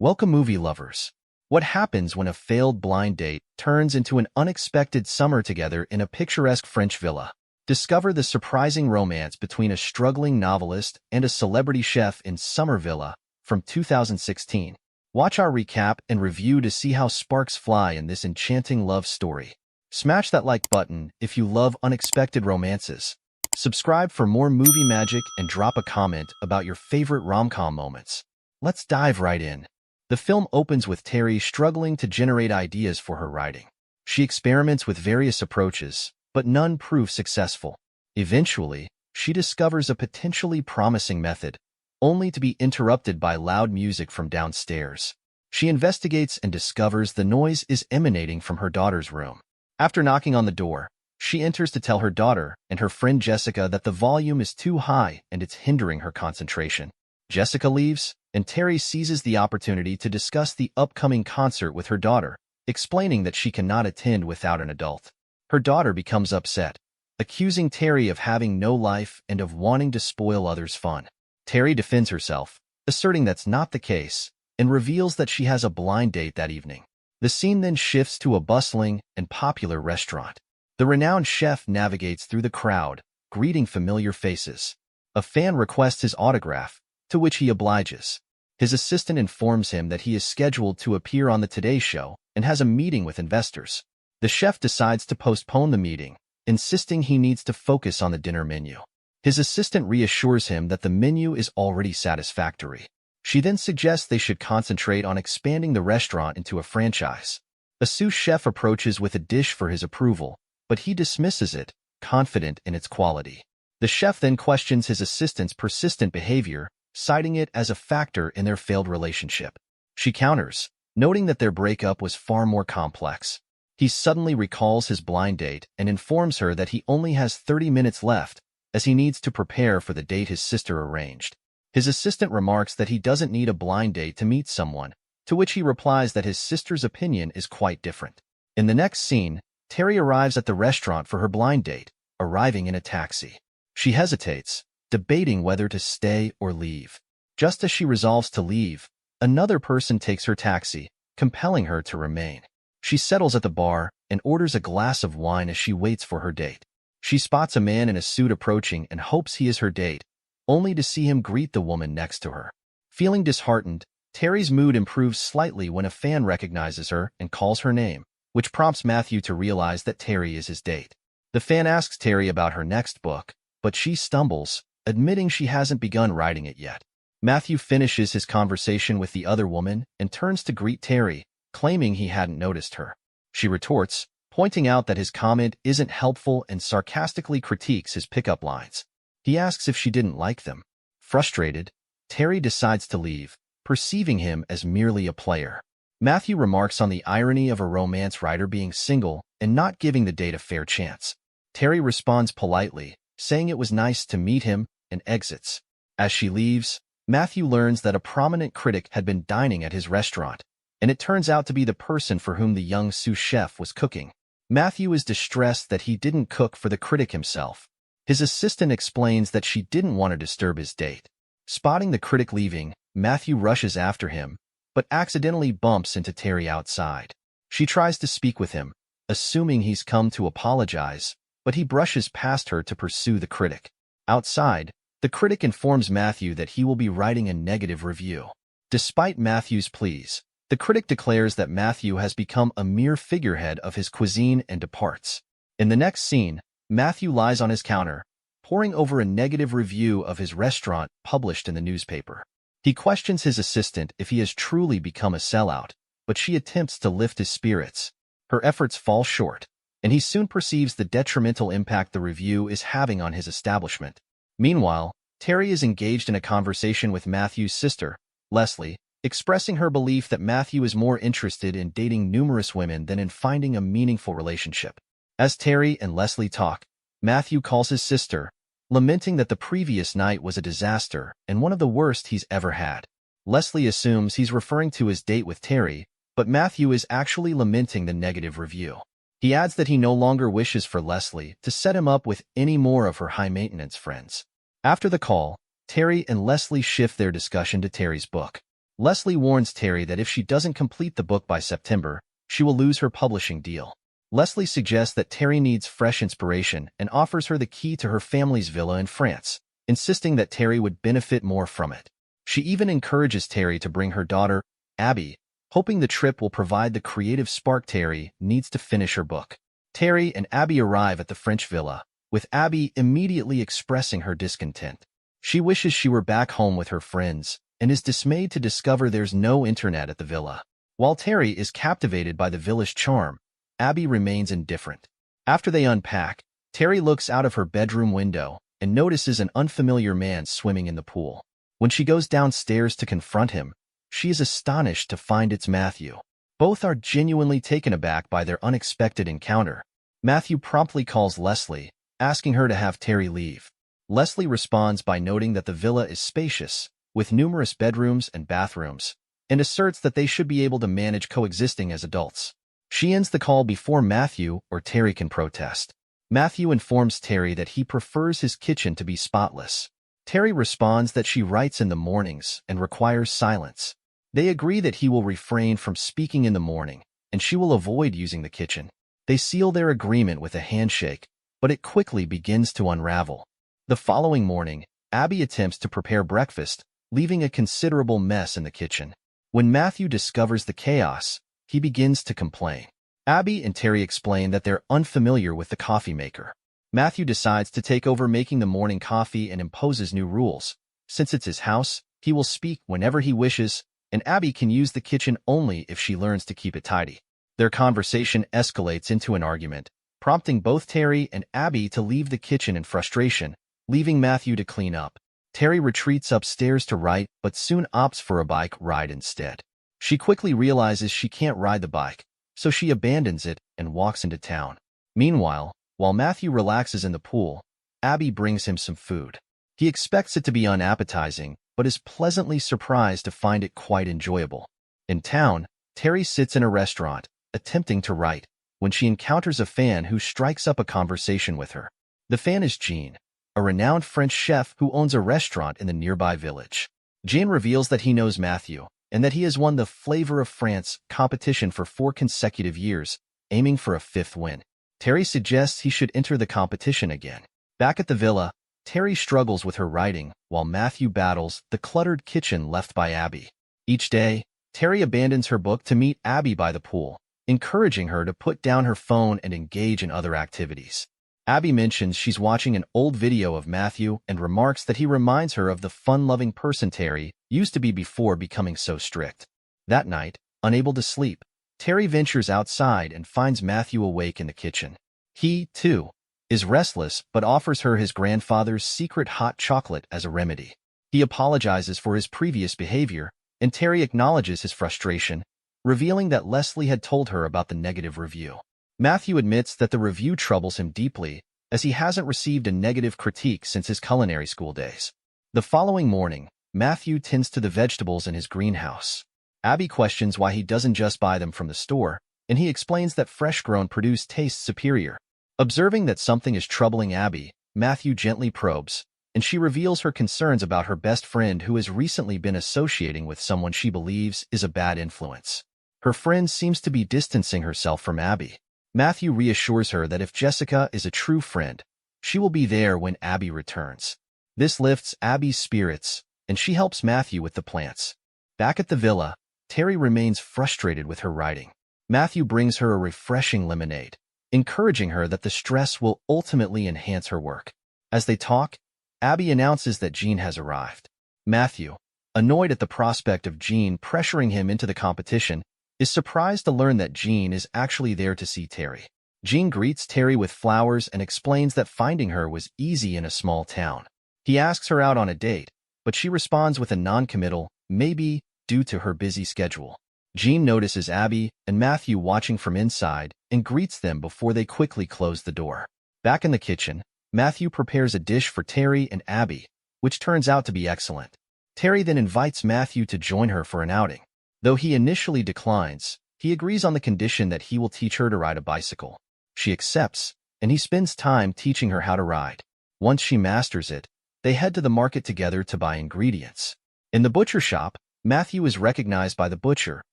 Welcome, movie lovers. What happens when a failed blind date turns into an unexpected summer together in a picturesque French villa? Discover the surprising romance between a struggling novelist and a celebrity chef in Summer Villa from 2016. Watch our recap and review to see how sparks fly in this enchanting love story. Smash that like button if you love unexpected romances. Subscribe for more movie magic and drop a comment about your favorite rom-com moments. Let's dive right in. The film opens with Terry struggling to generate ideas for her writing. She experiments with various approaches, but none prove successful. Eventually, she discovers a potentially promising method, only to be interrupted by loud music from downstairs. She investigates and discovers the noise is emanating from her daughter's room. After knocking on the door, she enters to tell her daughter and her friend Jessica that the volume is too high and it's hindering her concentration. Jessica leaves, and Terry seizes the opportunity to discuss the upcoming concert with her daughter, explaining that she cannot attend without an adult. Her daughter becomes upset, accusing Terry of having no life and of wanting to spoil others' fun. Terry defends herself, asserting that's not the case, and reveals that she has a blind date that evening. The scene then shifts to a bustling and popular restaurant. The renowned chef navigates through the crowd, greeting familiar faces. A fan requests his autograph, to which he obliges. His assistant informs him that he is scheduled to appear on the Today Show and has a meeting with investors. The chef decides to postpone the meeting, insisting he needs to focus on the dinner menu. His assistant reassures him that the menu is already satisfactory. She then suggests they should concentrate on expanding the restaurant into a franchise. A sous chef approaches with a dish for his approval, but he dismisses it, confident in its quality. The chef then questions his assistant's persistent behavior, citing it as a factor in their failed relationship. She counters, noting that their breakup was far more complex. He suddenly recalls his blind date and informs her that he only has 30 minutes left, as he needs to prepare for the date his sister arranged. His assistant remarks that he doesn't need a blind date to meet someone, to which he replies that his sister's opinion is quite different. In the next scene, Terry arrives at the restaurant for her blind date, arriving in a taxi. She hesitates, debating whether to stay or leave. Just as she resolves to leave, another person takes her taxi, compelling her to remain. She settles at the bar and orders a glass of wine as she waits for her date. She spots a man in a suit approaching and hopes he is her date, only to see him greet the woman next to her. Feeling disheartened, Terry's mood improves slightly when a fan recognizes her and calls her name, which prompts Matthew to realize that Terry is his date. The fan asks Terry about her next book, but she stumbles, admitting she hasn't begun writing it yet. Matthew finishes his conversation with the other woman and turns to greet Terry, claiming he hadn't noticed her. She retorts, pointing out that his comment isn't helpful and sarcastically critiques his pickup lines. He asks if she didn't like them. Frustrated, Terry decides to leave, perceiving him as merely a player. Matthew remarks on the irony of a romance writer being single and not giving the date a fair chance. Terry responds politely, saying it was nice to meet him, and exits. As she leaves, Matthew learns that a prominent critic had been dining at his restaurant, and it turns out to be the person for whom the young sous chef was cooking. Matthew is distressed that he didn't cook for the critic himself. His assistant explains that she didn't want to disturb his date. Spotting the critic leaving, Matthew rushes after him, but accidentally bumps into Terry outside. She tries to speak with him, assuming he's come to apologize, but he brushes past her to pursue the critic. Outside, the critic informs Matthew that he will be writing a negative review. Despite Matthew's pleas, the critic declares that Matthew has become a mere figurehead of his cuisine and departs. In the next scene, Matthew lies on his counter, poring over a negative review of his restaurant published in the newspaper. He questions his assistant if he has truly become a sellout, but she attempts to lift his spirits. Her efforts fall short, and he soon perceives the detrimental impact the review is having on his establishment. Meanwhile, Terry is engaged in a conversation with Matthew's sister, Leslie, expressing her belief that Matthew is more interested in dating numerous women than in finding a meaningful relationship. As Terry and Leslie talk, Matthew calls his sister, lamenting that the previous night was a disaster and one of the worst he's ever had. Leslie assumes he's referring to his date with Terry, but Matthew is actually lamenting the negative review. He adds that he no longer wishes for Leslie to set him up with any more of her high-maintenance friends. After the call, Terry and Leslie shift their discussion to Terry's book. Leslie warns Terry that if she doesn't complete the book by September, she will lose her publishing deal. Leslie suggests that Terry needs fresh inspiration and offers her the key to her family's villa in France, insisting that Terry would benefit more from it. She even encourages Terry to bring her daughter, Abby, hoping the trip will provide the creative spark Terry needs to finish her book. Terry and Abby arrive at the French villa, with Abby immediately expressing her discontent. She wishes she were back home with her friends and is dismayed to discover there's no internet at the villa. While Terry is captivated by the villa's charm, Abby remains indifferent. After they unpack, Terry looks out of her bedroom window and notices an unfamiliar man swimming in the pool. When she goes downstairs to confront him, she is astonished to find it's Matthew. Both are genuinely taken aback by their unexpected encounter. Matthew promptly calls Leslie, asking her to have Terry leave. Leslie responds by noting that the villa is spacious, with numerous bedrooms and bathrooms, and asserts that they should be able to manage coexisting as adults. She ends the call before Matthew or Terry can protest. Matthew informs Terry that he prefers his kitchen to be spotless. Terry responds that she writes in the mornings and requires silence. They agree that he will refrain from speaking in the morning, and she will avoid using the kitchen. They seal their agreement with a handshake, but it quickly begins to unravel. The following morning, Abby attempts to prepare breakfast, leaving a considerable mess in the kitchen. When Matthew discovers the chaos, he begins to complain. Abby and Terry explain that they're unfamiliar with the coffee maker. Matthew decides to take over making the morning coffee and imposes new rules. Since it's his house, he will speak whenever he wishes, and Abby can use the kitchen only if she learns to keep it tidy. Their conversation escalates into an argument, prompting both Terry and Abby to leave the kitchen in frustration, leaving Matthew to clean up. Terry retreats upstairs to write, but soon opts for a bike ride instead. She quickly realizes she can't ride the bike, so she abandons it and walks into town. Meanwhile, while Matthew relaxes in the pool, Abby brings him some food. He expects it to be unappetizing, but is pleasantly surprised to find it quite enjoyable. In town, Terry sits in a restaurant, attempting to write, when she encounters a fan who strikes up a conversation with her. The fan is Jean, a renowned French chef who owns a restaurant in the nearby village. Jean reveals that he knows Matthew, and that he has won the Flavor of France competition for 4 consecutive years, aiming for a 5th win. Terry suggests he should enter the competition again. Back at the villa, Terry struggles with her writing, while Matthew battles the cluttered kitchen left by Abby. Each day, Terry abandons her book to meet Abby by the pool, encouraging her to put down her phone and engage in other activities. Abby mentions she's watching an old video of Matthew and remarks that he reminds her of the fun-loving person Terry used to be before becoming so strict. That night, unable to sleep, Terry ventures outside and finds Matthew awake in the kitchen. He, too, is restless but offers her his grandfather's secret hot chocolate as a remedy. He apologizes for his previous behavior, and Terry acknowledges his frustration, revealing that Leslie had told her about the negative review. Matthew admits that the review troubles him deeply, as he hasn't received a negative critique since his culinary school days. The following morning, Matthew tends to the vegetables in his greenhouse. Abby questions why he doesn't just buy them from the store, and he explains that fresh-grown produce tastes superior. Observing that something is troubling Abby, Matthew gently probes, and she reveals her concerns about her best friend who has recently been associating with someone she believes is a bad influence. Her friend seems to be distancing herself from Abby. Matthew reassures her that if Jessica is a true friend, she will be there when Abby returns. This lifts Abby's spirits, and she helps Matthew with the plants. Back at the villa, Terry remains frustrated with her writing. Matthew brings her a refreshing lemonade, encouraging her that the stress will ultimately enhance her work. As they talk, Abby announces that Jean has arrived. Matthew, annoyed at the prospect of Jean pressuring him into the competition, is surprised to learn that Jean is actually there to see Terry. Jean greets Terry with flowers and explains that finding her was easy in a small town. He asks her out on a date, but she responds with a non-committal, maybe, due to her busy schedule. Jean notices Abby and Matthew watching from inside and greets them before they quickly close the door. Back in the kitchen, Matthew prepares a dish for Terry and Abby, which turns out to be excellent. Terry then invites Matthew to join her for an outing. Though he initially declines, he agrees on the condition that he will teach her to ride a bicycle. She accepts, and he spends time teaching her how to ride. Once she masters it, they head to the market together to buy ingredients. In the butcher shop, Matthew is recognized by the butcher,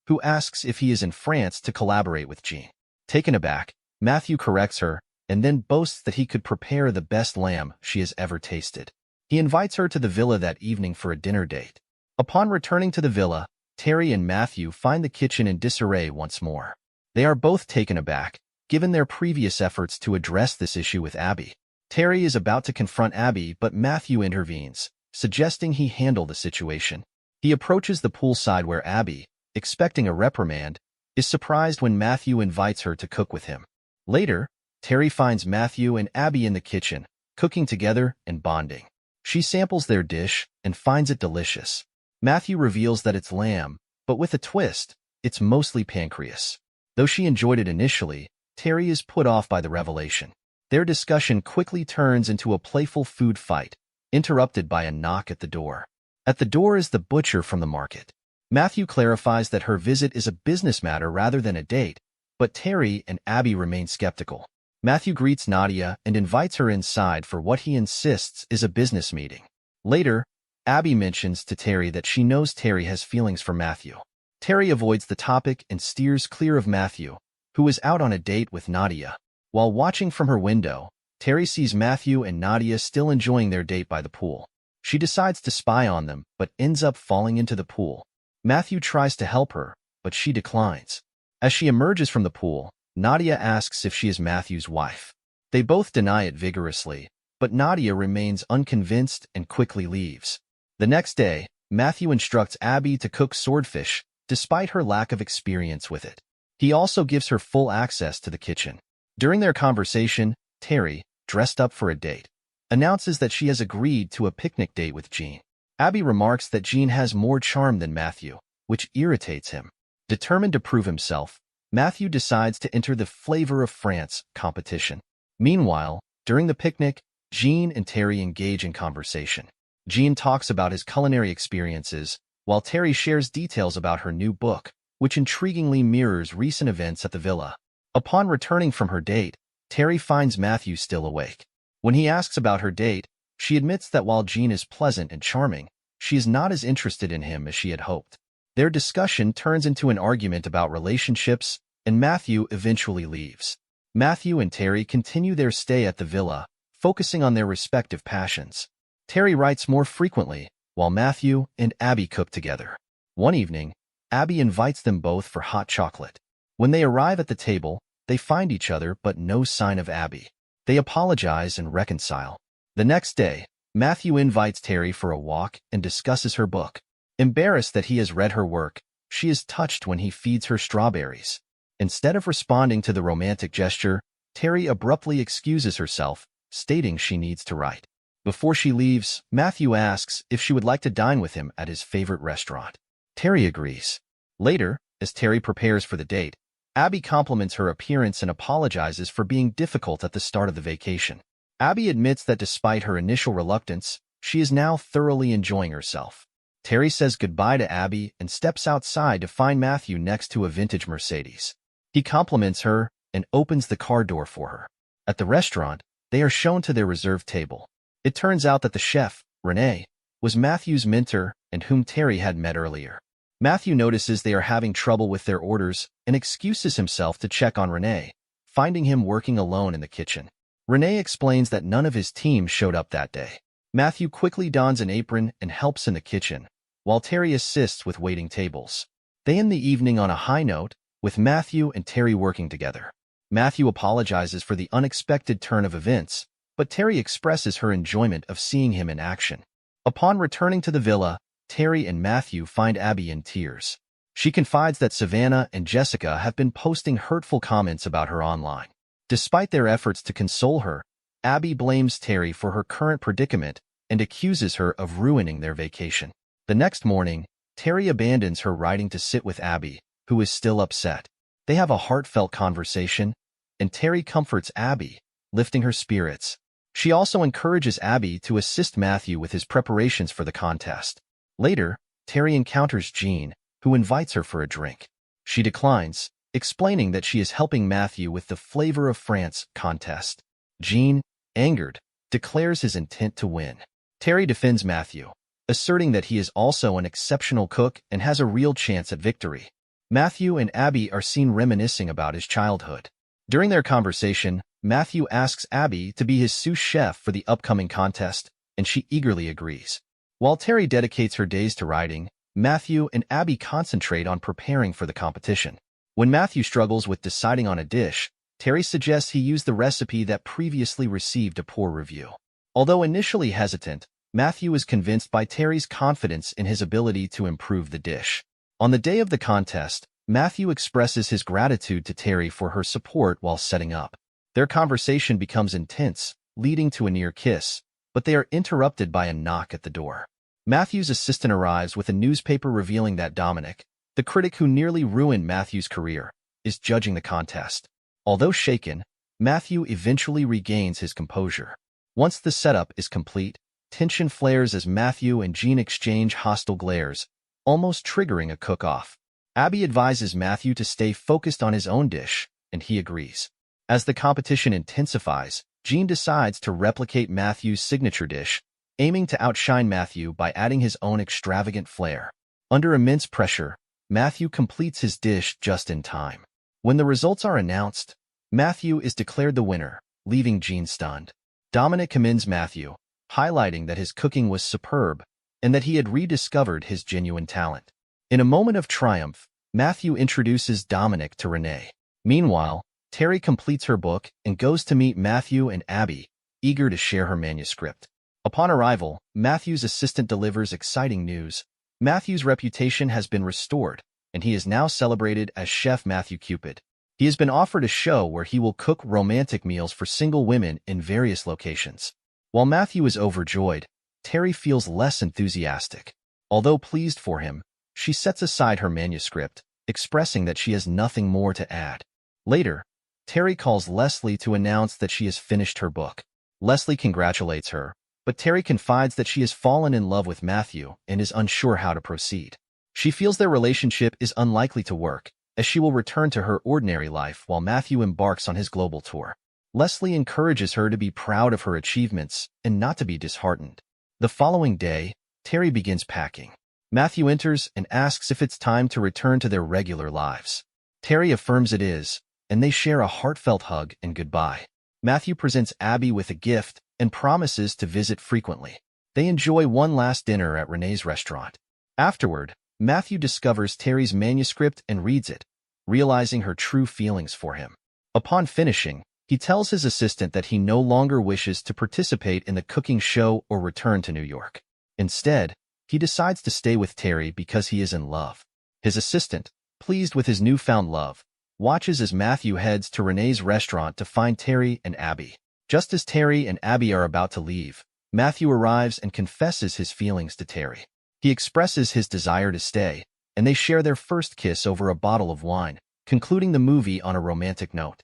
who asks if he is in France to collaborate with Jean. Taken aback, Matthew corrects her and then boasts that he could prepare the best lamb she has ever tasted. He invites her to the villa that evening for a dinner date. Upon returning to the villa, Terry and Matthew find the kitchen in disarray once more. They are both taken aback, given their previous efforts to address this issue with Abby. Terry is about to confront Abby, but Matthew intervenes, suggesting he handle the situation. He approaches the poolside where Abby, expecting a reprimand, is surprised when Matthew invites her to cook with him. Later, Terry finds Matthew and Abby in the kitchen, cooking together and bonding. She samples their dish and finds it delicious. Matthew reveals that it's lamb, but with a twist, it's mostly pancreas. Though she enjoyed it initially, Terry is put off by the revelation. Their discussion quickly turns into a playful food fight, interrupted by a knock at the door. At the door is the butcher from the market. Matthew clarifies that her visit is a business matter rather than a date, but Terry and Abby remain skeptical. Matthew greets Nadia and invites her inside for what he insists is a business meeting. Later, Abby mentions to Terry that she knows Terry has feelings for Matthew. Terry avoids the topic and steers clear of Matthew, who is out on a date with Nadia. While watching from her window, Terry sees Matthew and Nadia still enjoying their date by the pool. She decides to spy on them, but ends up falling into the pool. Matthew tries to help her, but she declines. As she emerges from the pool, Nadia asks if she is Matthew's wife. They both deny it vigorously, but Nadia remains unconvinced and quickly leaves. The next day, Matthew instructs Abby to cook swordfish, despite her lack of experience with it. He also gives her full access to the kitchen. During their conversation, Terry, dressed up for a date, announces that she has agreed to a picnic date with Jean. Abby remarks that Jean has more charm than Matthew, which irritates him. Determined to prove himself, Matthew decides to enter the Flavor of France competition. Meanwhile, during the picnic, Jean and Terry engage in conversation. Jean talks about his culinary experiences, while Terry shares details about her new book, which intriguingly mirrors recent events at the villa. Upon returning from her date, Terry finds Matthew still awake. When he asks about her date, she admits that while Jean is pleasant and charming, she is not as interested in him as she had hoped. Their discussion turns into an argument about relationships, and Matthew eventually leaves. Matthew and Terry continue their stay at the villa, focusing on their respective passions. Terry writes more frequently, while Matthew and Abby cook together. One evening, Abby invites them both for hot chocolate. When they arrive at the table, they find each other but no sign of Abby. They apologize and reconcile. The next day, Matthew invites Terry for a walk and discusses her book. Embarrassed that he has read her work, she is touched when he feeds her strawberries. Instead of responding to the romantic gesture, Terry abruptly excuses herself, stating she needs to write. Before she leaves, Matthew asks if she would like to dine with him at his favorite restaurant. Terry agrees. Later, as Terry prepares for the date, Abby compliments her appearance and apologizes for being difficult at the start of the vacation. Abby admits that despite her initial reluctance, she is now thoroughly enjoying herself. Terry says goodbye to Abby and steps outside to find Matthew next to a vintage Mercedes. He compliments her and opens the car door for her. At the restaurant, they are shown to their reserved table. It turns out that the chef, Renee, was Matthew's mentor and whom Terry had met earlier. Matthew notices they are having trouble with their orders and excuses himself to check on Renee, finding him working alone in the kitchen. Renee explains that none of his team showed up that day. Matthew quickly dons an apron and helps in the kitchen, while Terry assists with waiting tables. They end the evening on a high note, with Matthew and Terry working together. Matthew apologizes for the unexpected turn of events, but Terry expresses her enjoyment of seeing him in action. Upon returning to the villa, Terry and Matthew find Abby in tears. She confides that Savannah and Jessica have been posting hurtful comments about her online. Despite their efforts to console her, Abby blames Terry for her current predicament and accuses her of ruining their vacation. The next morning, Terry abandons her writing to sit with Abby, who is still upset. They have a heartfelt conversation, and Terry comforts Abby, lifting her spirits. She also encourages Abby to assist Matthew with his preparations for the contest. Later, Terry encounters Jean, who invites her for a drink. She declines, explaining that she is helping Matthew with the Flavor of France contest. Jean, angered, declares his intent to win. Terry defends Matthew, asserting that he is also an exceptional cook and has a real chance at victory. Matthew and Abby are seen reminiscing about his childhood. During their conversation, Matthew asks Abby to be his sous chef for the upcoming contest, and she eagerly agrees. While Terry dedicates her days to writing, Matthew and Abby concentrate on preparing for the competition. When Matthew struggles with deciding on a dish, Terry suggests he use the recipe that previously received a poor review. Although initially hesitant, Matthew is convinced by Terry's confidence in his ability to improve the dish. On the day of the contest, Matthew expresses his gratitude to Terry for her support while setting up. Their conversation becomes intense, leading to a near kiss, but they are interrupted by a knock at the door. Matthew's assistant arrives with a newspaper revealing that Dominic, the critic who nearly ruined Matthew's career, is judging the contest. Although shaken, Matthew eventually regains his composure. Once the setup is complete, tension flares as Matthew and Jean exchange hostile glares, almost triggering a cook-off. Abby advises Matthew to stay focused on his own dish, and he agrees. As the competition intensifies, Jean decides to replicate Matthew's signature dish, aiming to outshine Matthew by adding his own extravagant flair. Under immense pressure, Matthew completes his dish just in time. When the results are announced, Matthew is declared the winner, leaving Jean stunned. Dominic commends Matthew, highlighting that his cooking was superb and that he had rediscovered his genuine talent. In a moment of triumph, Matthew introduces Dominic to Renee. Meanwhile, Terry completes her book and goes to meet Matthew and Abby, eager to share her manuscript. Upon arrival, Matthew's assistant delivers exciting news. Matthew's reputation has been restored, and he is now celebrated as Chef Matthew Cupid. He has been offered a show where he will cook romantic meals for single women in various locations. While Matthew is overjoyed, Terry feels less enthusiastic. Although pleased for him, she sets aside her manuscript, expressing that she has nothing more to add. Later, Terry calls Leslie to announce that she has finished her book. Leslie congratulates her, but Terry confides that she has fallen in love with Matthew and is unsure how to proceed. She feels their relationship is unlikely to work, as she will return to her ordinary life while Matthew embarks on his global tour. Leslie encourages her to be proud of her achievements and not to be disheartened. The following day, Terry begins packing. Matthew enters and asks if it's time to return to their regular lives. Terry affirms it is, and they share a heartfelt hug and goodbye. Matthew presents Abby with a gift and promises to visit frequently. They enjoy one last dinner at Renee's restaurant. Afterward, Matthew discovers Terry's manuscript and reads it, realizing her true feelings for him. Upon finishing, he tells his assistant that he no longer wishes to participate in the cooking show or return to New York. Instead, he decides to stay with Terry because he is in love. His assistant, pleased with his newfound love, watches as Matthew heads to Renee's restaurant to find Terry and Abby. Just as Terry and Abby are about to leave, Matthew arrives and confesses his feelings to Terry. He expresses his desire to stay, and they share their first kiss over a bottle of wine, concluding the movie on a romantic note.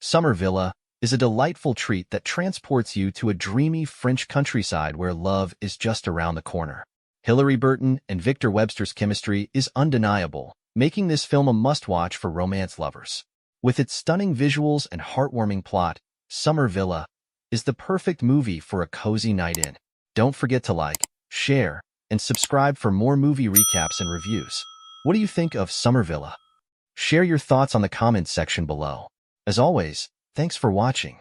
Summer Villa is a delightful treat that transports you to a dreamy French countryside where love is just around the corner. Hilary Burton and Victor Webster's chemistry is undeniable, making this film a must-watch for romance lovers. With its stunning visuals and heartwarming plot, Summer Villa is the perfect movie for a cozy night in. Don't forget to like, share, and subscribe for more movie recaps and reviews. What do you think of Summer Villa? Share your thoughts on the comments section below. As always, thanks for watching.